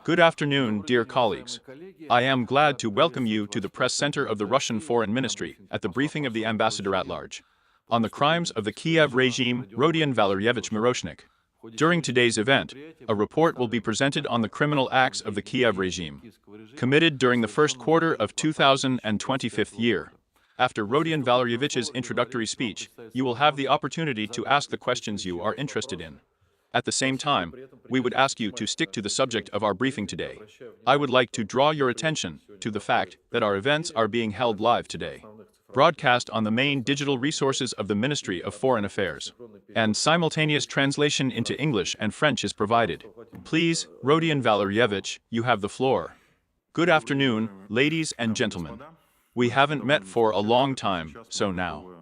Good afternoon, dear colleagues. I am glad to welcome you to the press center of the Russian Foreign Ministry at the briefing of the ambassador at large on the crimes of the Kiev regime, Radion Valeryevich Miroshnik. During today's event, a report will be presented on the criminal acts of the Kiev regime, committed during the first quarter of 2025 year. After Radion Valeryevich's introductory speech, you will have the opportunity to ask the questions you are interested in. At the same time, we would ask you to stick to the subject of our briefing today. I would like to draw your attention to the fact that our events are being held live today, broadcast on the main digital resources of the Ministry of Foreign Affairs, and simultaneous translation into English and French is provided. Please, Radion Valeryevich, you have the floor. Good afternoon, ladies and gentlemen. We haven't met for a long time, so now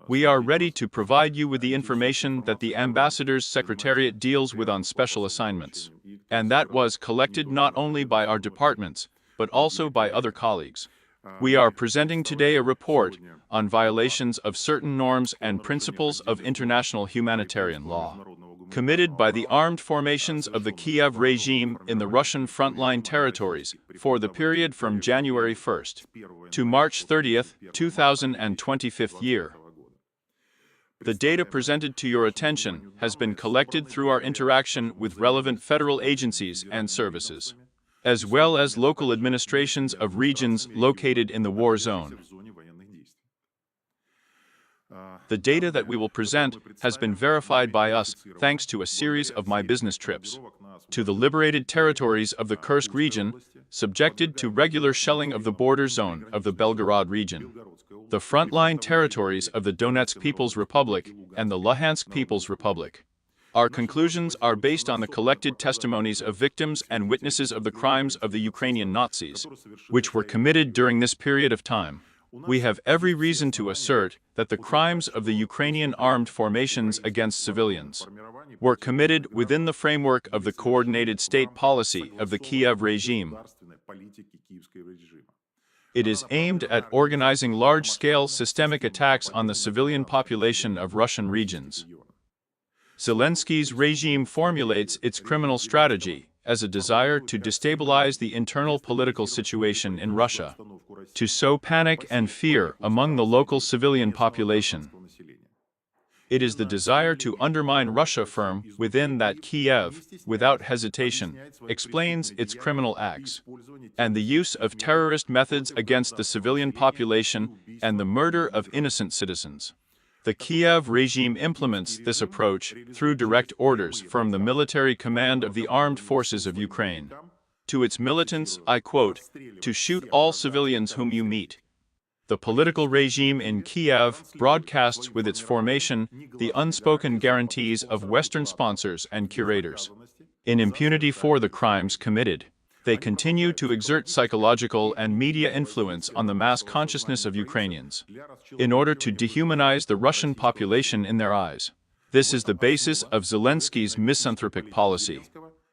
we are ready to provide you with the information that the ambassador's secretariat deals with on special assignments, and that was collected not only by our departments, but also by other colleagues. We are presenting today a report on violations of certain norms and principles of international humanitarian law, committed by the armed formations of the Kiev regime in the Russian frontline territories for the period from January 1st to March 30th, 2025 year. The data presented to your attention has been collected through our interaction with relevant federal agencies and services, as well as local administrations of regions located in the war zone. The data that we will present has been verified by us thanks to a series of my business trips to the liberated territories of the Kursk region, subjected to regular shelling of the border zone of the Belgorod region, the frontline territories of the Donetsk People's Republic and the Luhansk People's Republic. Our conclusions are based on the collected testimonies of victims and witnesses of the crimes of the Ukrainian Nazis, which were committed during this period of time. We have every reason to assert that the crimes of the Ukrainian armed formations against civilians were committed within the framework of the coordinated state policy of the Kiev regime. It is aimed at organizing large-scale systemic attacks on the civilian population of Russian regions. Zelensky's regime formulates its criminal strategy as a desire to destabilize the internal political situation in Russia, to sow panic and fear among the local civilian population. It is the desire to undermine Russia firm within that Kiev, without hesitation, explains its criminal acts, and the use of terrorist methods against the civilian population and the murder of innocent citizens. The Kiev regime implements this approach through direct orders from the military command of the armed forces of Ukraine. To its militants, I quote, "To shoot all civilians whom you meet." The political regime in Kiev broadcasts with its formation the unspoken guarantees of Western sponsors and curators in impunity for the crimes committed. They continue to exert psychological and media influence on the mass consciousness of Ukrainians in order to dehumanize the Russian population in their eyes. This is the basis of Zelensky's misanthropic policy,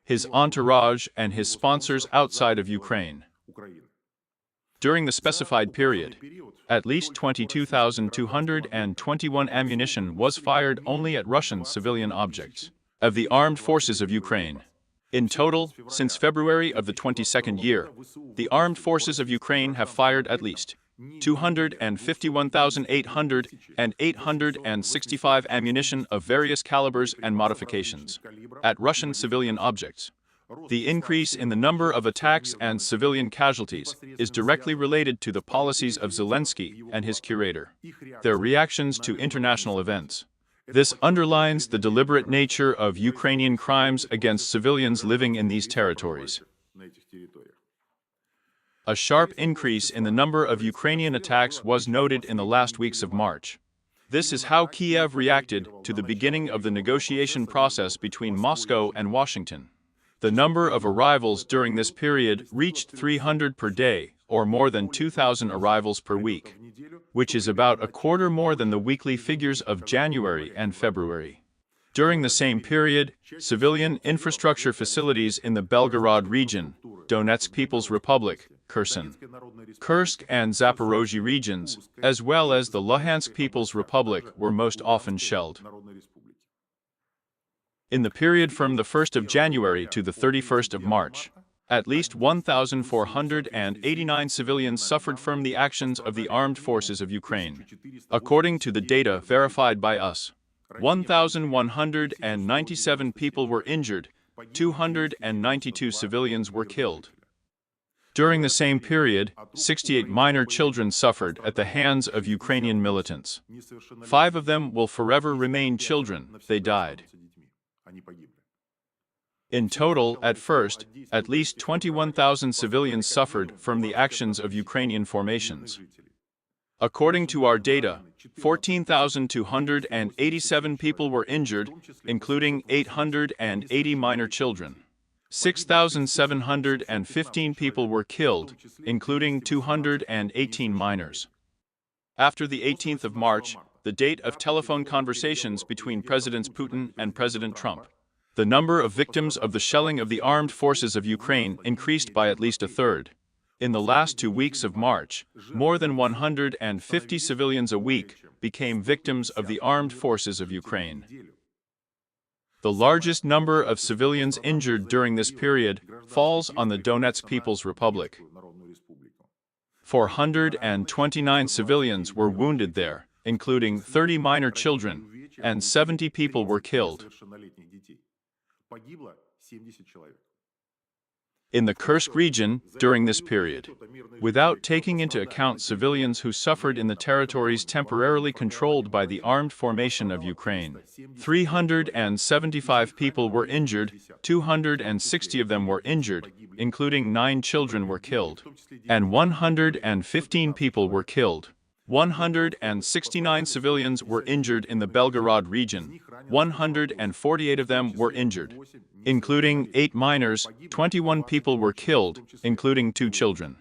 his entourage and his sponsors outside of Ukraine. During the specified period, at least 22,221 ammunition was fired only at Russian civilian objects of the armed forces of Ukraine. In total, since February of the 22nd year, the armed forces of Ukraine have fired at least 251,800 and 865 ammunition of various calibers and modifications at Russian civilian objects. The increase in the number of attacks and civilian casualties is directly related to the policies of Zelensky and his curator, their reactions to international events. This underlines the deliberate nature of Ukrainian crimes against civilians living in these territories. A sharp increase in the number of Ukrainian attacks was noted in the last weeks of March. This is how Kiev reacted to the beginning of the negotiation process between Moscow and Washington. The number of arrivals during this period reached 300 per day, or more than 2,000 arrivals per week, which is about a quarter more than the weekly figures of January and February. During the same period, civilian infrastructure facilities in the Belgorod region, Donetsk People's Republic, Kherson, Kursk and Zaporozhye regions, as well as the Luhansk People's Republic were most often shelled. In the period from the 1st of January to the 31st of March, At least 1,489 civilians suffered from the actions of the armed forces of Ukraine. According to the data verified by us, 1,197 people were injured, 292 civilians were killed. During the same period, 68 minor children suffered at the hands of Ukrainian militants. 5 of them will forever remain children, they died. In total, at first, at least 21,000 civilians suffered from the actions of Ukrainian formations. According to our data, 14,287 people were injured, including 880 minor children. 6,715 people were killed, including 218 minors. After the 18th of March, the date of telephone conversations between Presidents Putin and President Trump, the number of victims of the shelling of the armed forces of Ukraine increased by at least a third. In the last 2 weeks of March, more than 150 civilians a week became victims of the armed forces of Ukraine. The largest number of civilians injured during this period falls on the Donetsk People's Republic. 429 civilians were wounded there, including 30 minor children, and 70 people were killed. In the Kursk region during this period, without taking into account civilians who suffered in the territories temporarily controlled by the armed formation of Ukraine, 375 people were injured, 260 of them were injured, including 9 children were killed, and 115 people were killed. 169 civilians were injured in the Belgorod region, 148 of them were injured, including 8 minors, 21 people were killed, including 2 children.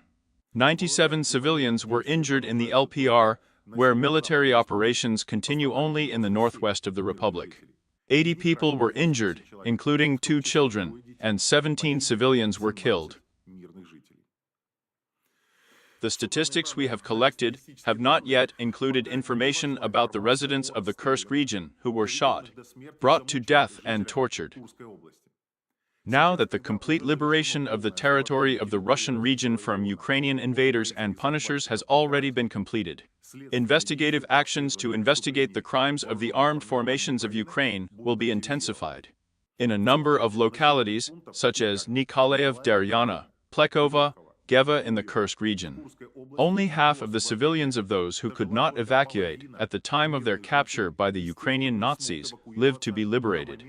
97 civilians were injured in the LPR, where military operations continue only in the northwest of the republic. 80 people were injured, including 2 children, and 17 civilians were killed. The statistics we have collected have not yet included information about the residents of the Kursk region who were shot, brought to death and tortured. Now that the complete liberation of the territory of the Russian region from Ukrainian invaders and punishers has already been completed, investigative actions to investigate the crimes of the armed formations of Ukraine will be intensified. In a number of localities, such as Nikolaev, Daryana, Plekova, Geva in the Kursk region, only half of the civilians of those who could not evacuate at the time of their capture by the Ukrainian Nazis lived to be liberated.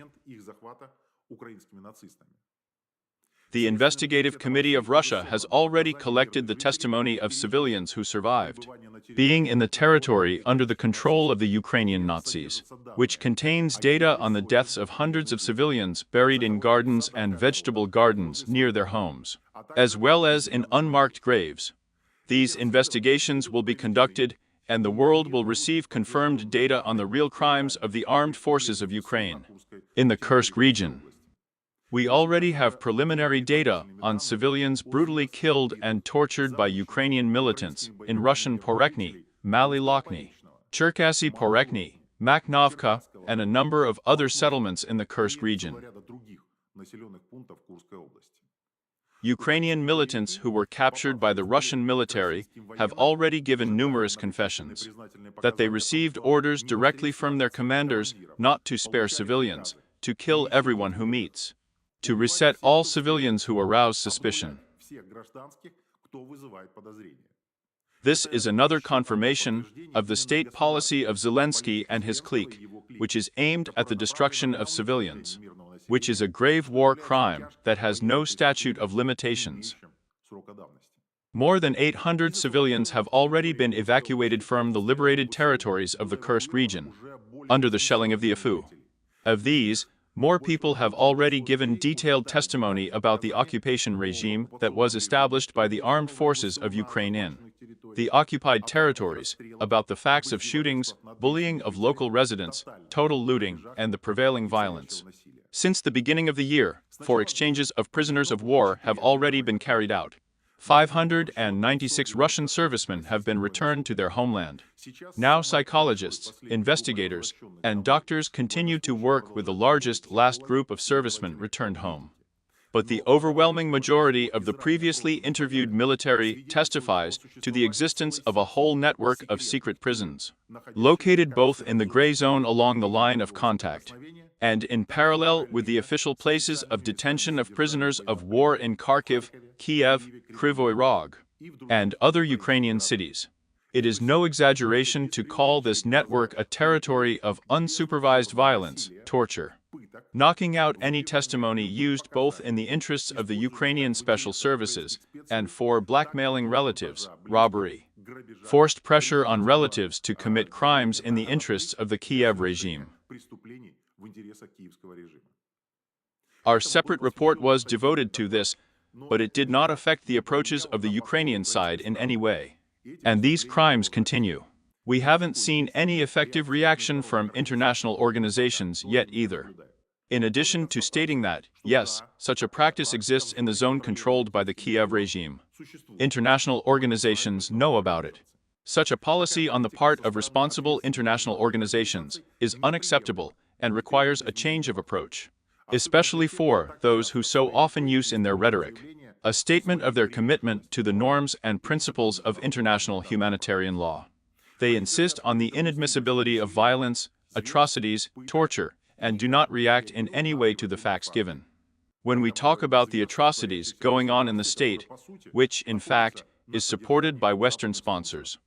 The Investigative Committee of Russia has already collected the testimony of civilians who survived, being in the territory under the control of the Ukrainian Nazis, which contains data on the deaths of hundreds of civilians buried in gardens and vegetable gardens near their homes, as well as in unmarked graves. These investigations will be conducted, and the world will receive confirmed data on the real crimes of the armed forces of Ukraine. In the Kursk region, we already have preliminary data on civilians brutally killed and tortured by Ukrainian militants in Russian Porekny, Mali-Lokhny, Cherkasy Porekny, Makhnovka, and a number of other settlements in the Kursk region. Ukrainian militants who were captured by the Russian military have already given numerous confessions that they received orders directly from their commanders not to spare civilians, to kill everyone who meets, to reset all civilians who arouse suspicion. This is another confirmation of the state policy of Zelensky and his clique, which is aimed at the destruction of civilians, which is a grave war crime that has no statute of limitations. More than 800 civilians have already been evacuated from the liberated territories of the Kursk region, under the shelling of the Afu. Of these, more people have already given detailed testimony about the occupation regime that was established by the armed forces of Ukraine in the occupied territories, about the facts of shootings, bullying of local residents, total looting, and the prevailing violence. Since the beginning of the year, 4 exchanges of prisoners of war have already been carried out. 596 Russian servicemen have been returned to their homeland. Now psychologists, investigators, and doctors continue to work with the last group of servicemen returned home. But the overwhelming majority of the previously interviewed military testifies to the existence of a whole network of secret prisons, located both in the gray zone along the line of contact and in parallel with the official places of detention of prisoners of war in Kharkiv, Kiev, Kryvyi Rog, and other Ukrainian cities. It is no exaggeration to call this network a territory of unsupervised violence, torture, knocking out any testimony used both in the interests of the Ukrainian special services and for blackmailing relatives, robbery, forced pressure on relatives to commit crimes in the interests of the Kiev regime. Our separate report was devoted to this, but it did not affect the approaches of the Ukrainian side in any way. And these crimes continue. We haven't seen any effective reaction from international organizations yet either. In addition to stating that, yes, such a practice exists in the zone controlled by the Kiev regime, international organizations know about it. Such a policy on the part of responsible international organizations is unacceptable and requires a change of approach, especially for those who so often use in their rhetoric a statement of their commitment to the norms and principles of international humanitarian law. They insist on the inadmissibility of violence, atrocities, torture, and do not react in any way to the facts given. When we talk about the atrocities going on in the state, which, in fact, is supported by Western sponsors.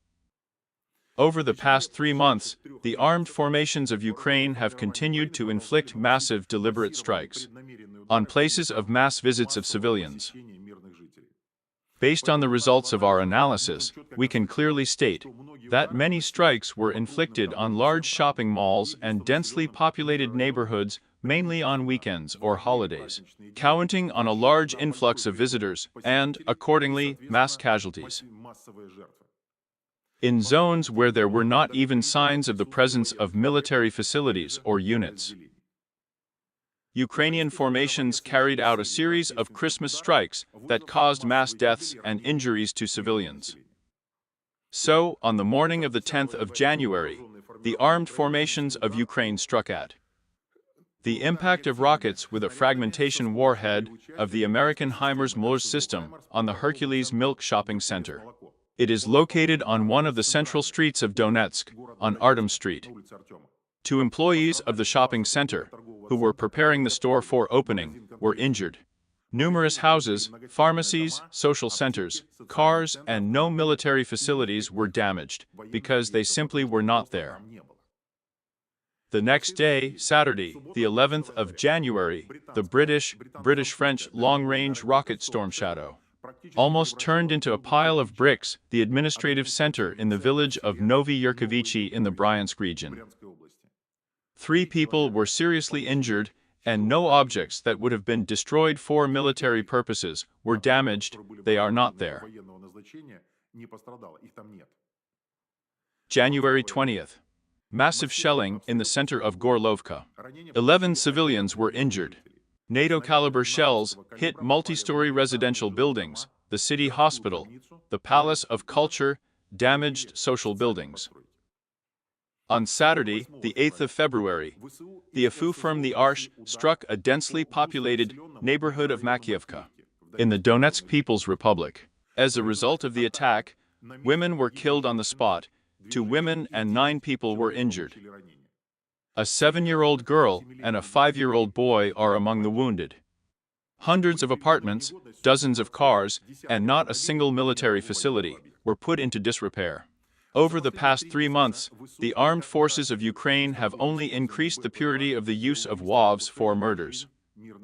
Over the past 3 months, the armed formations of Ukraine have continued to inflict massive deliberate strikes on places of mass visits of civilians. Based on the results of our analysis, we can clearly state that many strikes were inflicted on large shopping malls and densely populated neighborhoods, mainly on weekends or holidays, counting on a large influx of visitors and, accordingly, mass casualties. In zones where there were not even signs of the presence of military facilities or units, Ukrainian formations carried out a series of Christmas strikes that caused mass deaths and injuries to civilians. So, on the morning of the 10th of January, the armed formations of Ukraine struck at the impact of rockets with a fragmentation warhead of the American HIMARS system on the Hercules Milk Shopping Center. It is located on one of the central streets of Donetsk, on Artem Street. 2 employees of the shopping center, who were preparing the store for opening, were injured. Numerous houses, pharmacies, social centers, cars, and no military facilities were damaged, because they simply were not there. The next day, Saturday, the 11th of January, the British-French long-range rocket Storm Shadow almost turned into a pile of bricks the administrative center in the village of Novi Yurkovichi in the Bryansk region. 3 people were seriously injured, and no objects that would have been destroyed for military purposes were damaged. They are not there. January 20th. Massive shelling in the center of Gorlovka. 11 civilians were injured. NATO-caliber shells hit multi-story residential buildings, the city hospital, the Palace of Culture, damaged social buildings. On Saturday, the 8th of February, the AFU from the Arsh struck a densely populated neighborhood of Makiivka in the Donetsk People's Republic. As a result of the attack, women were killed on the spot, 2 women and 9 people were injured. A 7-year-old girl and a 5-year-old boy are among the wounded. Hundreds of apartments, dozens of cars, and not a single military facility were put into disrepair. Over the past 3 months, the armed forces of Ukraine have only increased the purity of the use of WAVs for murders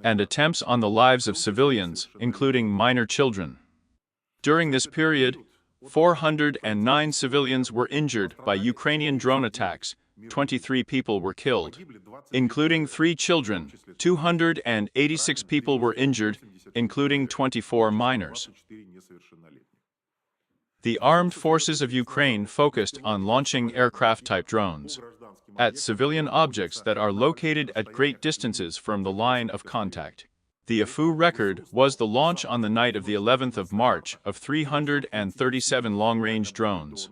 and attempts on the lives of civilians, including minor children. During this period, 409 civilians were injured by Ukrainian drone attacks, 23 people were killed, including 3 children, 286 people were injured, including 24 minors. The armed forces of Ukraine focused on launching aircraft-type drones at civilian objects that are located at great distances from the line of contact. The AFU record was the launch on the night of the 11th of March of 337 long-range drones,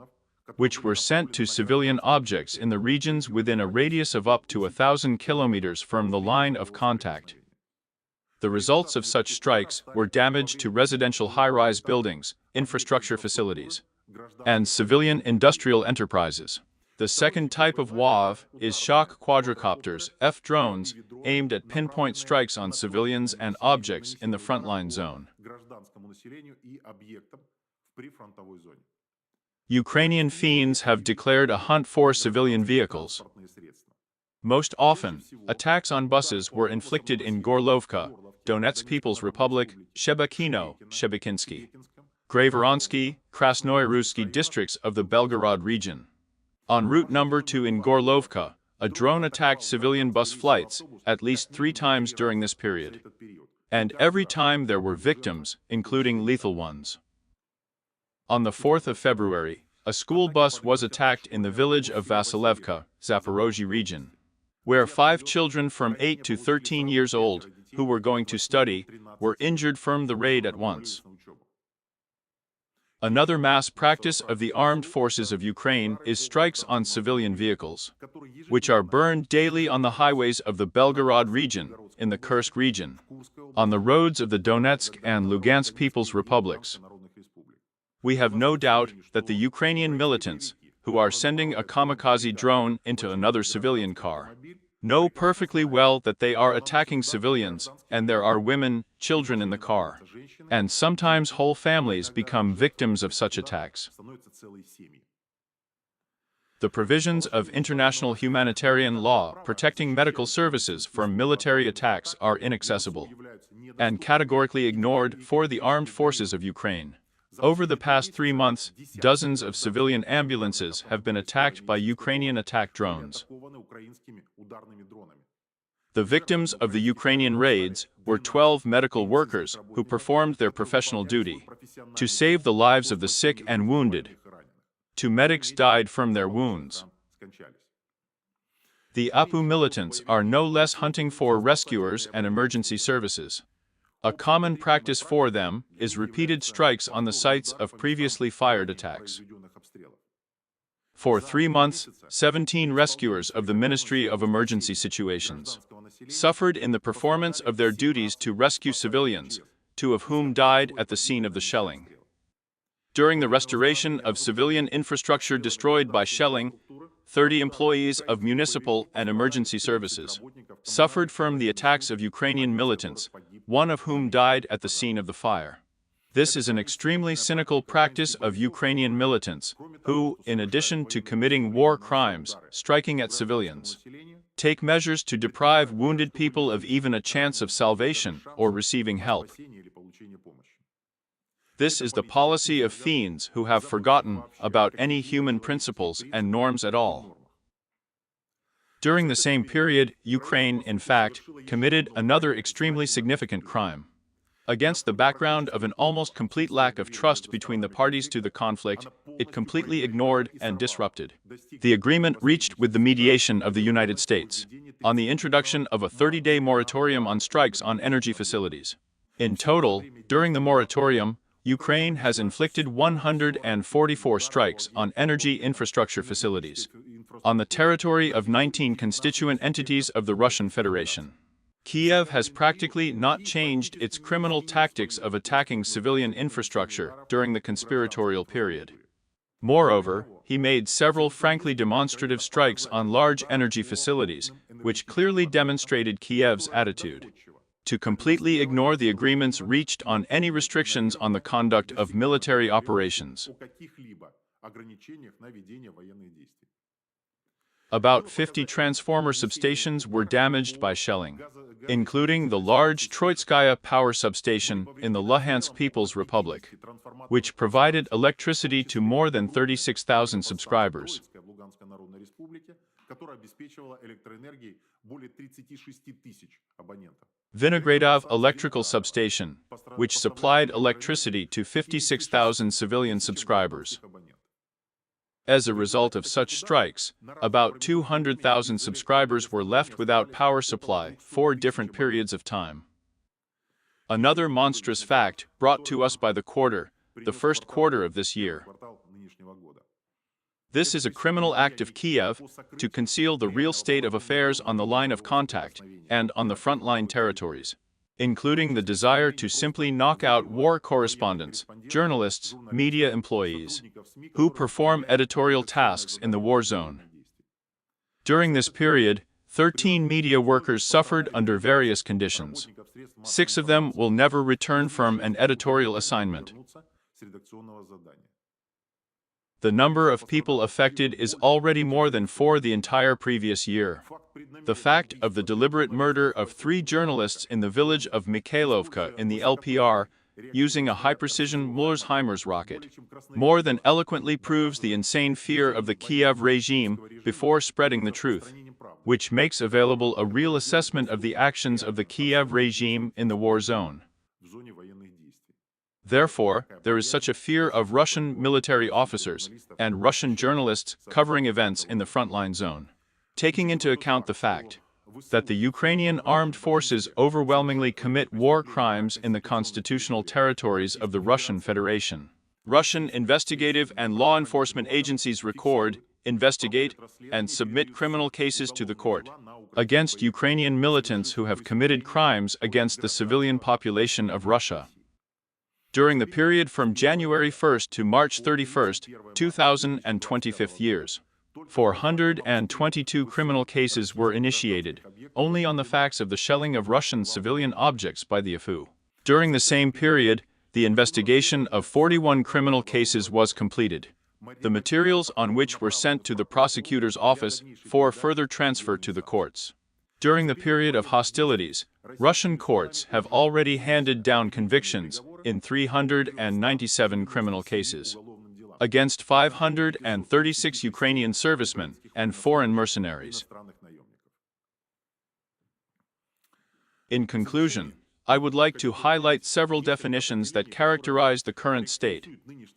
which were sent to civilian objects in the regions within a radius of up to 1,000 kilometers from the line of contact. The results of such strikes were damage to residential high-rise buildings, infrastructure facilities, and civilian industrial enterprises. The second type of WAV is shock quadricopters, F-drones, aimed at pinpoint strikes on civilians and objects in the frontline zone. Ukrainian fiends have declared a hunt for civilian vehicles. Most often, attacks on buses were inflicted in Gorlovka, Donetsk People's Republic, Shebekino, Shebekinsky, Gravoronsky, Krasnoy-Russky districts of the Belgorod region. En route number 2 in Gorlovka, a drone attacked civilian bus flights at least 3 times during this period. And every time there were victims, including lethal ones. On the 4th of February, a school bus was attacked in the village of Vasilevka, Zaporozhye region, where 5 children from 8 to 13 years old, who were going to study, were injured from the raid at once. Another mass practice of the armed forces of Ukraine is strikes on civilian vehicles, which are burned daily on the highways of the Belgorod region, in the Kursk region, on the roads of the Donetsk and Lugansk People's Republics. We have no doubt that the Ukrainian militants, who are sending a kamikaze drone into another civilian car, know perfectly well that they are attacking civilians, and there are women, children in the car, and sometimes whole families become victims of such attacks. The provisions of international humanitarian law protecting medical services from military attacks are inaccessible and categorically ignored for the armed forces of Ukraine. Over the past 3 months, dozens of civilian ambulances have been attacked by Ukrainian attack drones. The victims of the Ukrainian raids were 12 medical workers who performed their professional duty to save the lives of the sick and wounded. 2 medics died from their wounds. The APU militants are no less hunting for rescuers and emergency services. A common practice for them is repeated strikes on the sites of previously fired attacks. For 3 months, 17 rescuers of the Ministry of Emergency Situations suffered in the performance of their duties to rescue civilians, 2 of whom died at the scene of the shelling. During the restoration of civilian infrastructure destroyed by shelling, 30 employees of municipal and emergency services suffered from the attacks of Ukrainian militants, 1 of whom died at the scene of the fire. This is an extremely cynical practice of Ukrainian militants, who, in addition to committing war crimes, striking at civilians, take measures to deprive wounded people of even a chance of salvation or receiving help. This is the policy of fiends who have forgotten about any human principles and norms at all. During the same period, Ukraine, in fact, committed another extremely significant crime. Against the background of an almost complete lack of trust between the parties to the conflict, it completely ignored and disrupted the agreement reached with the mediation of the United States on the introduction of a 30-day moratorium on strikes on energy facilities. In total, during the moratorium, Ukraine has inflicted 144 strikes on energy infrastructure facilities on the territory of 19 constituent entities of the Russian Federation. Kiev has practically not changed its criminal tactics of attacking civilian infrastructure during the conspiratorial period. Moreover, he made several frankly demonstrative strikes on large energy facilities, which clearly demonstrated Kiev's attitude to completely ignore the agreements reached on any restrictions on the conduct of military operations. About 50 transformer substations were damaged by shelling, including the large Troitskaya power substation in the Luhansk People's Republic, which provided electricity to more than 36,000 subscribers. Vinogradov Electrical Substation, which supplied electricity to 56,000 civilian subscribers. As a result of such strikes, about 200,000 subscribers were left without power supply for different periods of time. Another monstrous fact brought to us by the first quarter of this year. This is a criminal act of Kiev to conceal the real state of affairs on the line of contact and on the frontline territories. including the desire to simply knock out war correspondents, journalists, media employees, who perform editorial tasks in the war zone. During this period, 13 media workers suffered under various conditions. 6 of them will never return from an editorial assignment. The number of people affected is already more than for the entire previous year. The fact of the deliberate murder of 3 journalists in the village of Mikhailovka in the LPR using a high-precision Mullersheimer's rocket more than eloquently proves the insane fear of the Kiev regime before spreading the truth, which makes available a real assessment of the actions of the Kiev regime in the war zone. Therefore, there is such a fear of Russian military officers and Russian journalists covering events in the frontline zone. Taking into account the fact that the Ukrainian armed forces overwhelmingly commit war crimes in the constitutional territories of the Russian Federation. Russian investigative and law enforcement agencies record, investigate, and submit criminal cases to the court against Ukrainian militants who have committed crimes against the civilian population of Russia. During the period from January 1st to March 31st, 2025 years, 422 criminal cases were initiated, only on the facts of the shelling of Russian civilian objects by the FU. During the same period, the investigation of 41 criminal cases was completed. The materials on which were sent to the prosecutor's office for further transfer to the courts. During the period of hostilities, Russian courts have already handed down convictions in 397 criminal cases against 536 Ukrainian servicemen and foreign mercenaries. In conclusion, I would like to highlight several definitions that characterize the current state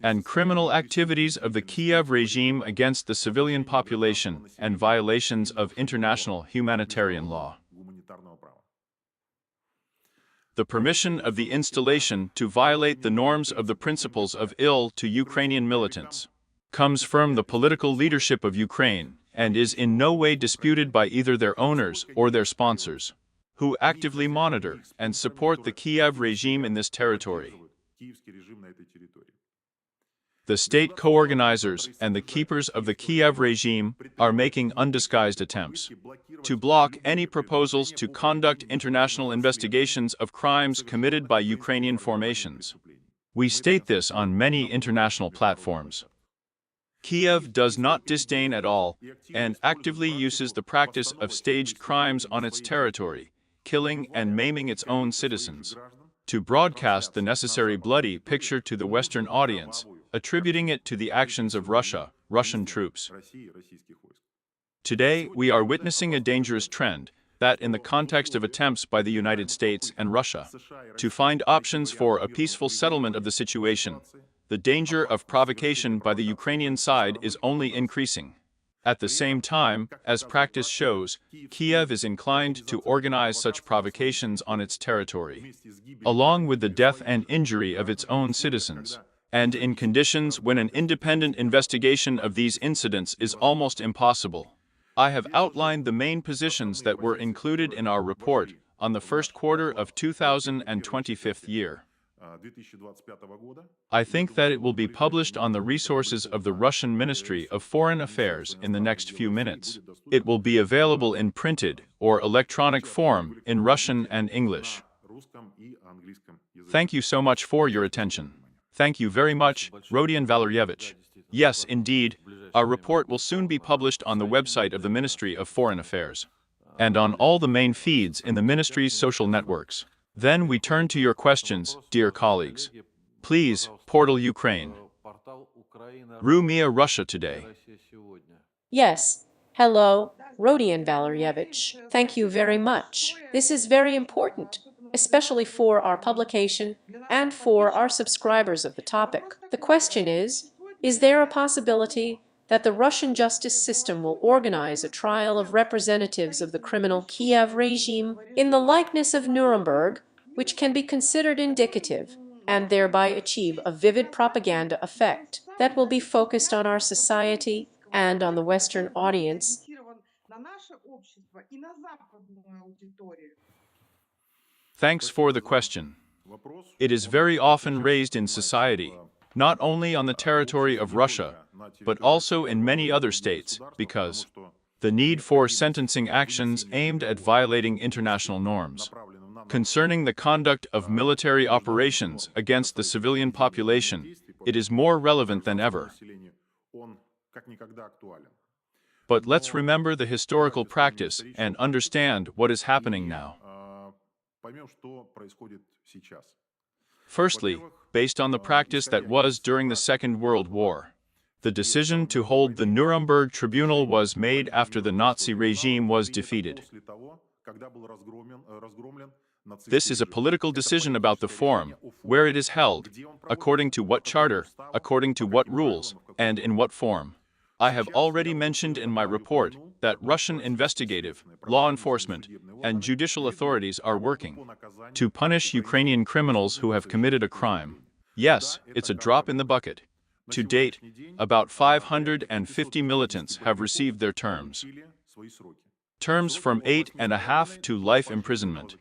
and criminal activities of the Kiev regime against the civilian population and violations of international humanitarian law. The permission of the installation to violate the norms of the principles of ill to Ukrainian militants comes from the political leadership of Ukraine and is in no way disputed by either their owners or their sponsors, who actively monitor and support the Kiev regime in this territory. The state co-organizers and the keepers of the Kiev regime are making undisguised attempts to block any proposals to conduct international investigations of crimes committed by Ukrainian formations. We state this on many international platforms. Kiev does not disdain at all and actively uses the practice of staged crimes on its territory, killing and maiming its own citizens, to broadcast the necessary bloody picture to the Western audience, attributing it to the actions of Russia, Russian troops. Today, we are witnessing a dangerous trend that, in the context of attempts by the United States and Russia to find options for a peaceful settlement of the situation, the danger of provocation by the Ukrainian side is only increasing. At the same time, as practice shows, Kiev is inclined to organize such provocations on its territory, along with the death and injury of its own citizens, and in conditions when an independent investigation of these incidents is almost impossible. I have outlined the main positions that were included in our report on the first quarter of 2025 year. I think that it will be published on the resources of the Russian Ministry of Foreign Affairs in the next few minutes. It will be available in printed or electronic form in Russian and English. Thank you so much for your attention. Thank you very much, Radion Valeryevich. Yes, indeed, our report will soon be published on the website of the Ministry of Foreign Affairs and on all the main feeds in the Ministry's social networks. Then we turn to your questions, dear colleagues. Please, Portal Ukraine. Rumia Russia Today. Yes. Hello, Radion Valeryevich. Thank you very much. This is very important, especially for our publication and for our subscribers of the topic. The question is there a possibility that the Russian justice system will organize a trial of representatives of the criminal Kiev regime in the likeness of Nuremberg, which can be considered indicative, and thereby achieve a vivid propaganda effect that will be focused on our society and on the Western audience? Thanks for the question. It is very often raised in society, not only on the territory of Russia, but also in many other states, because the need for sentencing actions aimed at violating international norms. Concerning the conduct of military operations against the civilian population, it is more relevant than ever. But let's remember the historical practice and understand what is happening now. Firstly, based on the practice that was during the Second World War, the decision to hold the Nuremberg Tribunal was made after the Nazi regime was defeated. This is a political decision about the forum, where it is held, according to what charter, according to what rules, and in what form. I have already mentioned in my report that Russian investigative, law enforcement, and judicial authorities are working to punish Ukrainian criminals who have committed a crime. Yes, it's a drop in the bucket. To date, about 550 militants have received their terms. Terms from 8.5 to life imprisonment.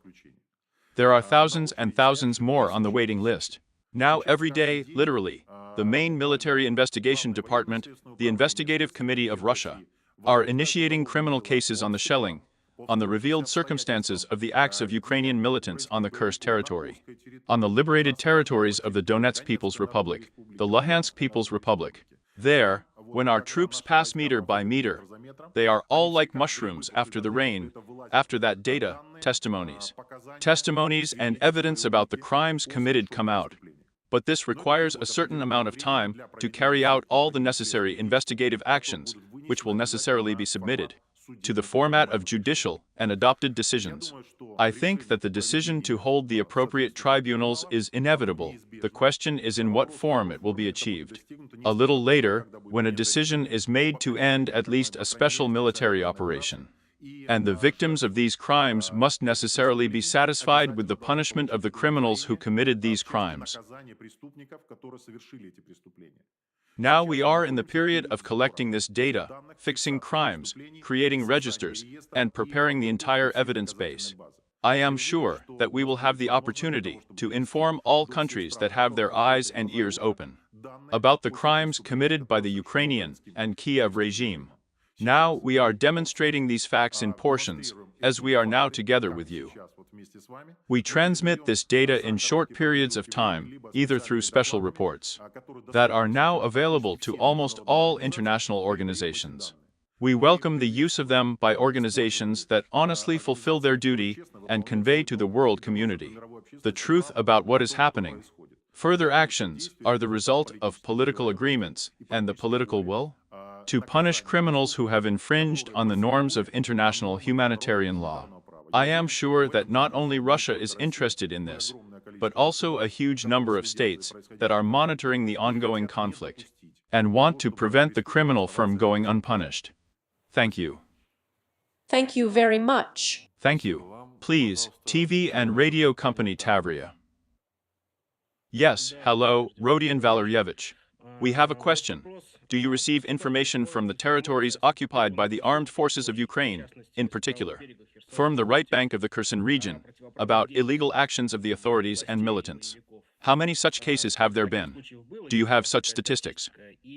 There are thousands and thousands more on the waiting list. Now every day, literally, the main military investigation department, the Investigative Committee of Russia, are initiating criminal cases on the shelling, on the revealed circumstances of the acts of Ukrainian militants on the Kursk territory, on the liberated territories of the Donetsk People's Republic, the Luhansk People's Republic. There, when our troops pass meter by meter, they are all like mushrooms after the rain, after that data, testimonies. Testimonies and evidence about the crimes committed come out. But this requires a certain amount of time to carry out all the necessary investigative actions, which will necessarily be submitted to the format of judicial and adopted decisions. I think that the decision to hold the appropriate tribunals is inevitable. The question is in what form it will be achieved. A little later, when a decision is made to end at least a special military operation, and the victims of these crimes must necessarily be satisfied with the punishment of the criminals who committed these crimes. Now we are in the period of collecting this data, fixing crimes, creating registers, and preparing the entire evidence base. I am sure that we will have the opportunity to inform all countries that have their eyes and ears open about the crimes committed by the Ukrainian and Kiev regime. Now we are demonstrating these facts in portions, as we are now together with you. We transmit this data in short periods of time, either through special reports that are now available to almost all international organizations. We welcome the use of them by organizations that honestly fulfill their duty and convey to the world community the truth about what is happening. Further actions are the result of political agreements and the political will to punish criminals who have infringed on the norms of international humanitarian law. I am sure that not only Russia is interested in this, but also a huge number of states that are monitoring the ongoing conflict and want to prevent the criminal from going unpunished. Thank you. Thank you very much. Thank you. Please, TV and radio company Tavria. Yes, hello, Radion Valeryevich. We have a question. Do you receive information from the territories occupied by the armed forces of Ukraine, in particular, from the right bank of the Kherson region, about illegal actions of the authorities and militants? How many such cases have there been? Do you have such statistics?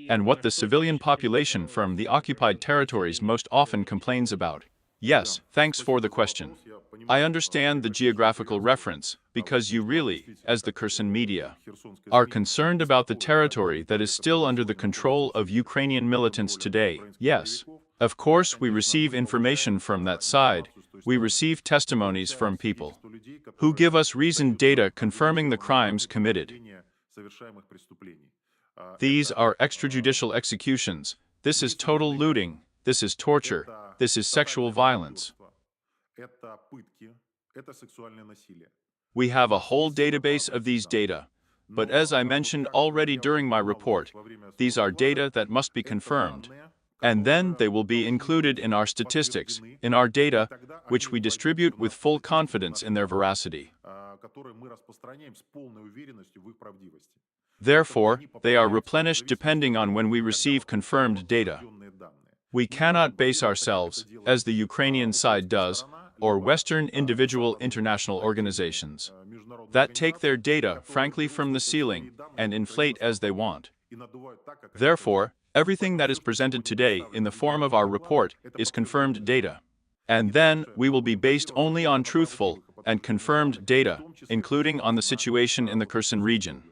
And what the civilian population from the occupied territories most often complains about? Yes, thanks for the question. I understand the geographical reference, because you really, as the Kherson media, are concerned about the territory that is still under the control of Ukrainian militants today. Yes, of course we receive information from that side. We receive testimonies from people who give us reasoned data confirming the crimes committed. These are extrajudicial executions. This is total looting. This is torture. This is sexual violence. We have a whole database of these data, but as I mentioned already during my report, these are data that must be confirmed, and then they will be included in our statistics, in our data, which we distribute with full confidence in their veracity. Therefore, they are replenished depending on when we receive confirmed data. We cannot base ourselves, as the Ukrainian side does, or Western individual international organizations that take their data, frankly, from the ceiling and inflate as they want. Therefore, everything that is presented today in the form of our report is confirmed data. And then we will be based only on truthful and confirmed data, including on the situation in the Kherson region.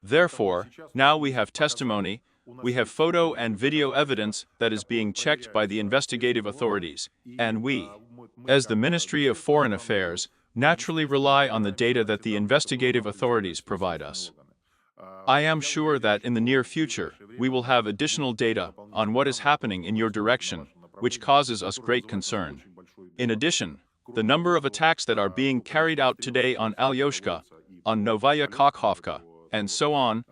Therefore, now we have testimony, we have photo and video evidence that is being checked by the investigative authorities, and we, as the Ministry of Foreign Affairs, naturally rely on the data that the investigative authorities provide us. I am sure that in the near future, we will have additional data on what is happening in your direction, which causes us great concern. In addition, the number of attacks that are being carried out today on Alyoshka, on Novaya Kakhovka, and so on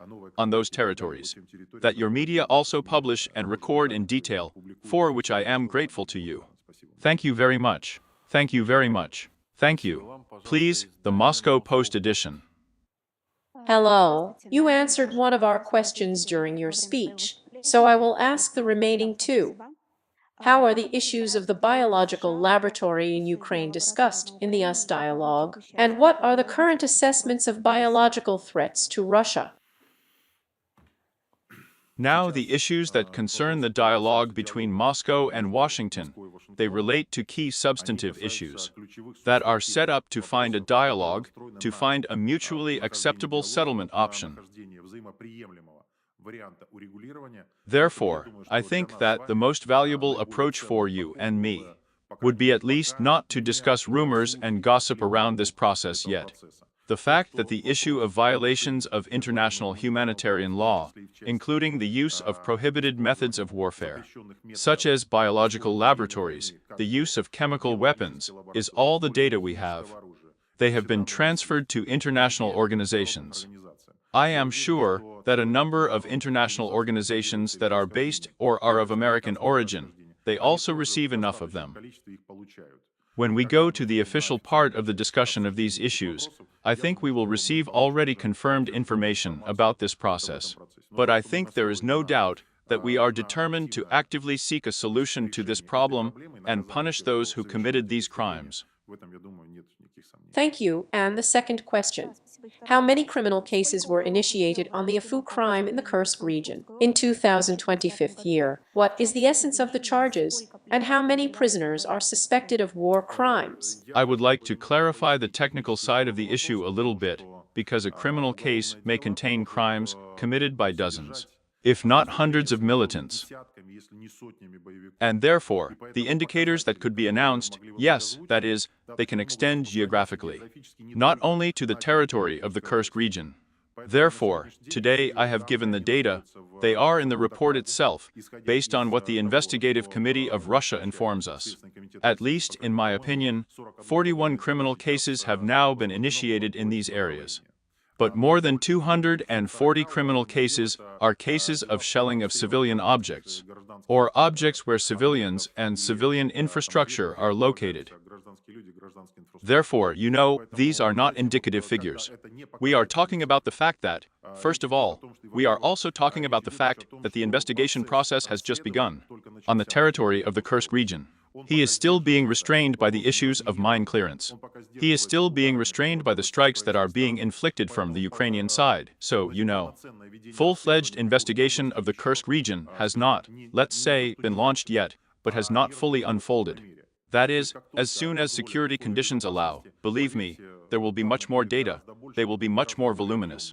those territories, that your media also publish and record in detail, for which I am grateful to you. Thank you very much. Thank you very much. Thank you. Please, the Moscow Post edition. Hello. You answered one of our questions during your speech, so I will ask the remaining two. How are the issues of the biological laboratory in Ukraine discussed in the US dialogue, and what are the current assessments of biological threats to Russia? Now, the issues that concern the dialogue between Moscow and Washington, they relate to key substantive issues that are set up to find a dialogue, to find a mutually acceptable settlement option. Therefore, I think that the most valuable approach for you and me would be at least not to discuss rumors and gossip around this process yet. The fact that the issue of violations of international humanitarian law, including the use of prohibited methods of warfare, such as biological laboratories, the use of chemical weapons, is all the data we have. They have been transferred to international organizations. I am sure that a number of international organizations that are based or are of American origin, they also receive enough of them. When we go to the official part of the discussion of these issues, I think we will receive already confirmed information about this process. But I think there is no doubt that we are determined to actively seek a solution to this problem and punish those who committed these crimes. Thank you. And the second question. How many criminal cases were initiated on the Afu crime in the Kursk region in 2025 year? What is the essence of the charges, and how many prisoners are suspected of war crimes? I would like to clarify the technical side of the issue a little bit, because a criminal case may contain crimes committed by dozens, if not hundreds of militants. And therefore, the indicators that could be announced, yes, that is, they can extend geographically, not only to the territory of the Kursk region. Therefore, today I have given the data, they are in the report itself, based on what the Investigative Committee of Russia informs us. At least, in my opinion, 41 criminal cases have now been initiated in these areas. But more than 240 criminal cases are cases of shelling of civilian objects, or objects where civilians and civilian infrastructure are located. Therefore, these are not indicative figures. We are talking about the fact that, first of all, we are also talking about the fact that the investigation process has just begun on the territory of the Kursk region. He is still being restrained by the issues of mine clearance. He is still being restrained by the strikes that are being inflicted from the Ukrainian side. So, full-fledged investigation of the Kursk region has not, let's say, been launched yet, but has not fully unfolded. That is, as soon as security conditions allow, believe me, there will be much more data, they will be much more voluminous.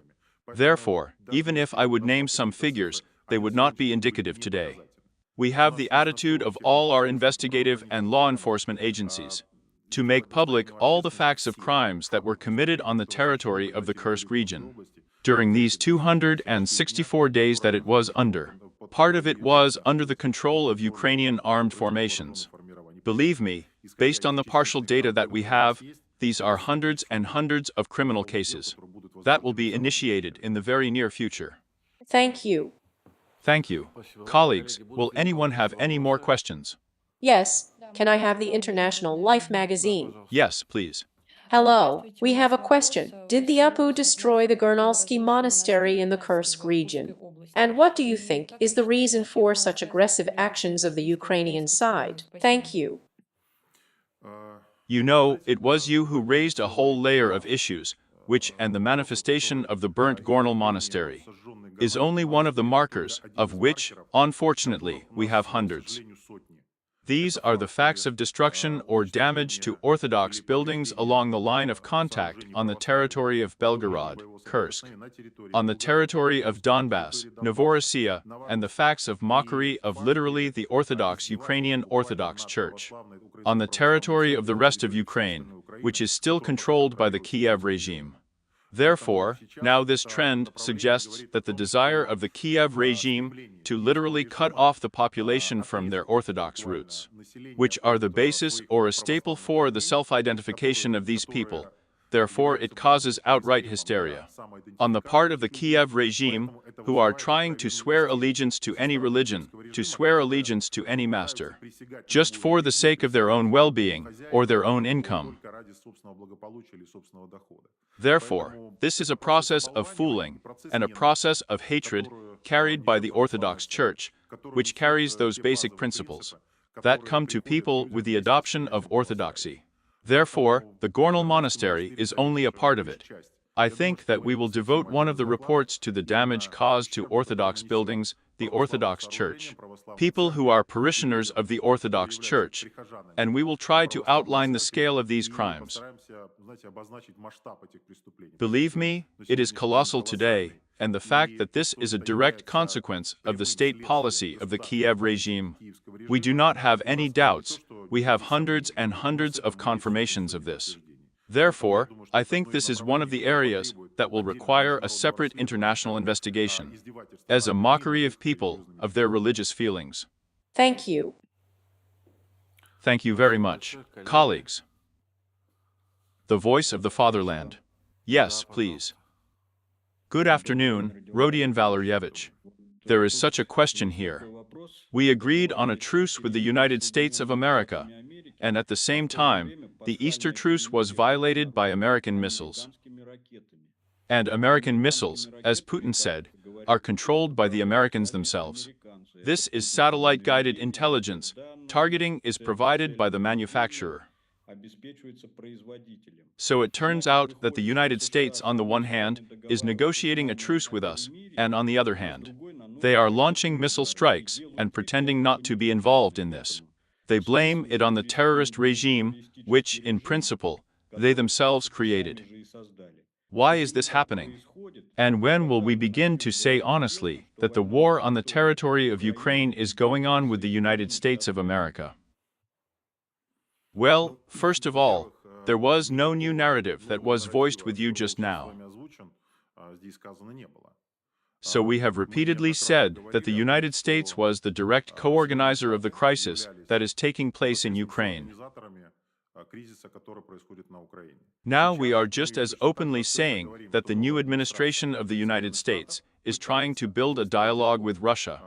Therefore, even if I would name some figures, they would not be indicative today. We have the attitude of all our investigative and law enforcement agencies to make public all the facts of crimes that were committed on the territory of the Kursk region during these 264 days that it was under. Part of it was under the control of Ukrainian armed formations. Believe me, based on the partial data that we have, these are hundreds and hundreds of criminal cases that will be initiated in the very near future. Thank you. Thank you. Colleagues, will anyone have any more questions? Yes. Can I have the International Life magazine? Yes, please. Hello. We have a question. Did the Apu destroy the Gurnalsky monastery in the Kursk region? And what do you think is the reason for such aggressive actions of the Ukrainian side? Thank you. You know, it was you who raised a whole layer of issues, which, and the manifestation of the burnt Gornal monastery, is only one of the markers, of which, unfortunately, we have hundreds. These are the facts of destruction or damage to Orthodox buildings along the line of contact on the territory of Belgorod, Kursk, on the territory of Donbass, Novorossiya, and the facts of mockery of literally the Orthodox Ukrainian Orthodox Church, on the territory of the rest of Ukraine, which is still controlled by the Kiev regime. Therefore, now this trend suggests that the desire of the Kiev regime to literally cut off the population from their Orthodox roots, which are the basis or a staple for the self-identification of these people, therefore it causes outright hysteria on the part of the Kiev regime, who are trying to swear allegiance to any religion, to swear allegiance to any master, just for the sake of their own well-being or their own income. Therefore, this is a process of fooling and a process of hatred carried by the Orthodox Church, which carries those basic principles that come to people with the adoption of orthodoxy. Therefore, the Gornal monastery is only a part of it. I think that we will devote one of the reports to the damage caused to Orthodox buildings, the Orthodox Church, people who are parishioners of the Orthodox Church, and we will try to outline the scale of these crimes. Believe me, it is colossal today, and the fact that this is a direct consequence of the state policy of the Kiev regime. We do not have any doubts, we have hundreds and hundreds of confirmations of this. Therefore, I think this is one of the areas that will require a separate international investigation, as a mockery of people, of their religious feelings. Thank you. Thank you very much, colleagues. The voice of the fatherland. Yes, please. Good afternoon, Radion Valeryevich. There is such a question here. We agreed on a truce with the United States of America, and at the same time, the Easter truce was violated by American missiles. And American missiles, as Putin said, are controlled by the Americans themselves. This is satellite-guided intelligence. Targeting is provided by the manufacturer. So it turns out that the United States, on the one hand, is negotiating a truce with us, and on the other hand, they are launching missile strikes and pretending not to be involved in this. They blame it on the terrorist regime, which, in principle, they themselves created. Why is this happening? And when will we begin to say honestly that the war on the territory of Ukraine is going on with the United States of America? Well, first of all, there was no new narrative that was voiced with you just now. So we have repeatedly said that the United States was the direct co-organizer of the crisis that is taking place in Ukraine. Now we are just as openly saying that the new administration of the United States is trying to build a dialogue with Russia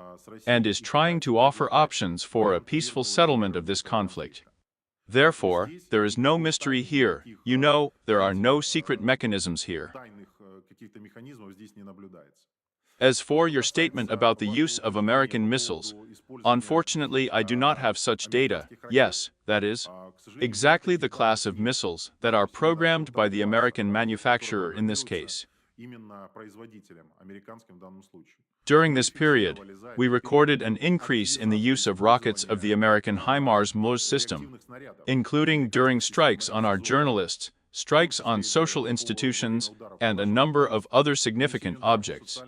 and is trying to offer options for a peaceful settlement of this conflict. Therefore, there is no mystery here. You know, there are no secret mechanisms here. As for your statement about the use of American missiles, unfortunately I do not have such data. Yes, that is exactly the class of missiles that are programmed by the American manufacturer in this case. During this period, we recorded an increase in the use of rockets of the American HIMARS-MLRS system, including during strikes on our journalists, strikes on social institutions, and a number of other significant objects.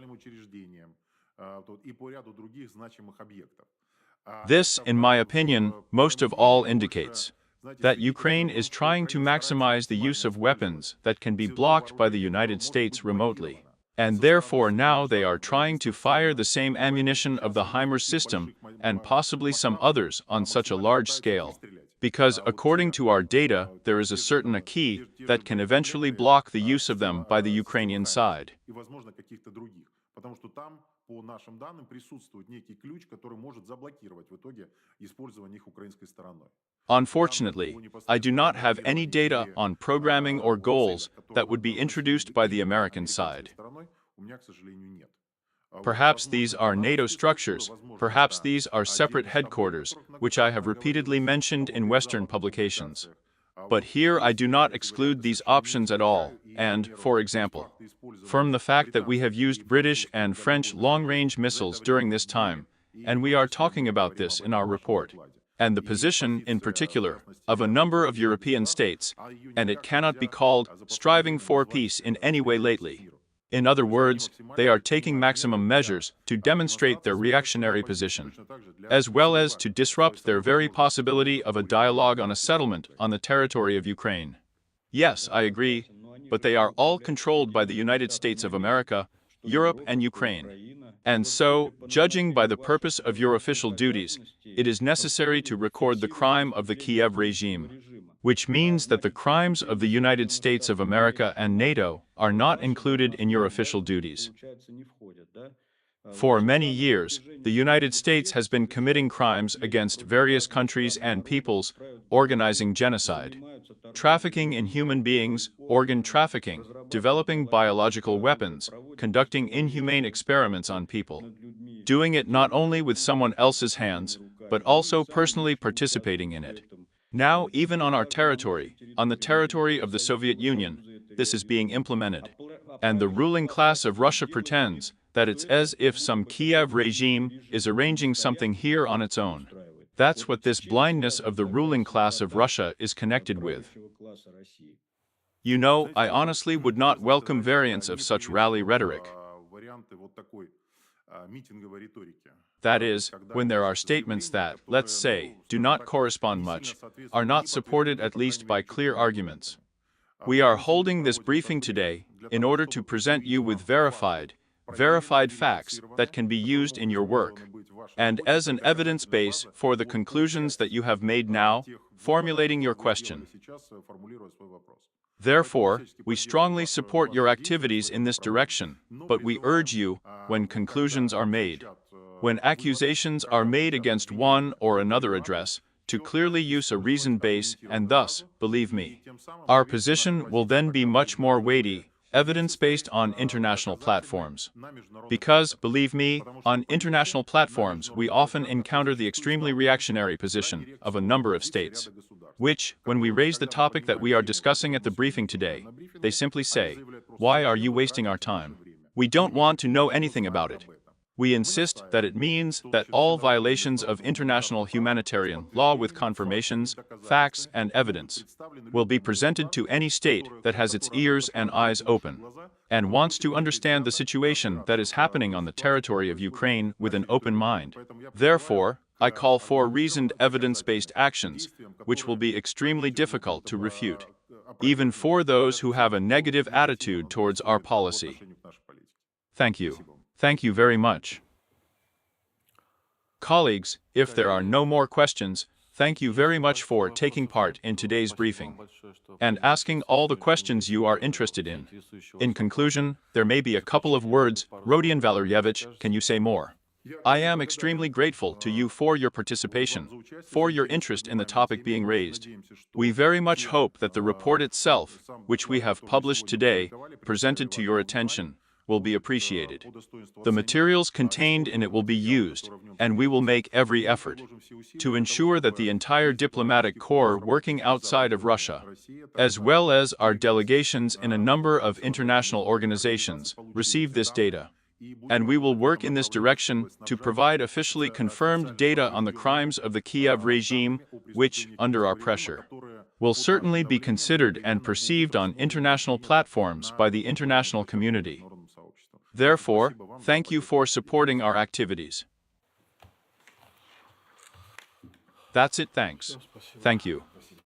This, in my opinion, most of all indicates that Ukraine is trying to maximize the use of weapons that can be blocked by the United States remotely. And therefore now they are trying to fire the same ammunition of the HIMARS system and possibly some others on such a large scale. Because according to our data, there is a certain key that can eventually block the use of them by the Ukrainian side. Unfortunately, I do not have any data on programming or goals that would be introduced by the American side. Perhaps these are NATO structures, perhaps these are separate headquarters, which I have repeatedly mentioned in Western publications. But here I do not exclude these options at all, and, for example, from the fact that we have used British and French long-range missiles during this time, and we are talking about this in our report, and the position, in particular, of a number of European states, and it cannot be called striving for peace in any way lately. In other words, they are taking maximum measures to demonstrate their reactionary position, as well as to disrupt their very possibility of a dialogue on a settlement on the territory of Ukraine. Yes, I agree, but they are all controlled by the United States of America, Europe, and Ukraine. And so, judging by the purpose of your official duties, it is necessary to record the crime of the Kiev regime, which means that the crimes of the United States of America and NATO are not included in your official duties. For many years, the United States has been committing crimes against various countries and peoples, organizing genocide, trafficking in human beings, organ trafficking, developing biological weapons, conducting inhumane experiments on people, doing it not only with someone else's hands, but also personally participating in it. Now, even on our territory, on the territory of the Soviet Union, this is being implemented. And the ruling class of Russia pretends that it's as if some Kiev regime is arranging something here on its own. That's what this blindness of the ruling class of Russia is connected with. You know, I honestly would not welcome variants of such rally rhetoric. That is, when there are statements that, let's say, do not correspond much, are not supported at least by clear arguments. We are holding this briefing today in order to present you with verified facts that can be used in your work, and as an evidence base for the conclusions that you have made now, formulating your question. Therefore, we strongly support your activities in this direction, but we urge you, when conclusions are made, when accusations are made against one or another address, to clearly use a reasoned base, and thus, believe me, our position will then be much more weighty, evidence-based on international platforms. Because, believe me, on international platforms we often encounter the extremely reactionary position of a number of states, which, when we raise the topic that we are discussing at the briefing today, they simply say, "Why are you wasting our time? We don't want to know anything about it." We insist that it means that all violations of international humanitarian law with confirmations, facts, and evidence will be presented to any state that has its ears and eyes open and wants to understand the situation that is happening on the territory of Ukraine with an open mind. Therefore, I call for reasoned evidence-based actions, which will be extremely difficult to refute, even for those who have a negative attitude towards our policy. Thank you. Thank you very much. Colleagues, if there are no more questions, thank you very much for taking part in today's briefing and asking all the questions you are interested in. In conclusion, there may be a couple of words. Radion Valeryevich, can you say more? I am extremely grateful to you for your participation, for your interest in the topic being raised. We very much hope that the report itself, which we have published today, presented to your attention, will be appreciated. The materials contained in it will be used, and we will make every effort to ensure that the entire diplomatic corps working outside of Russia, as well as our delegations in a number of international organizations, receive this data. And we will work in this direction to provide officially confirmed data on the crimes of the Kiev regime, which, under our pressure, will certainly be considered and perceived on international platforms by the international community. Therefore, thank you for supporting our activities. That's it, thanks. Thank you.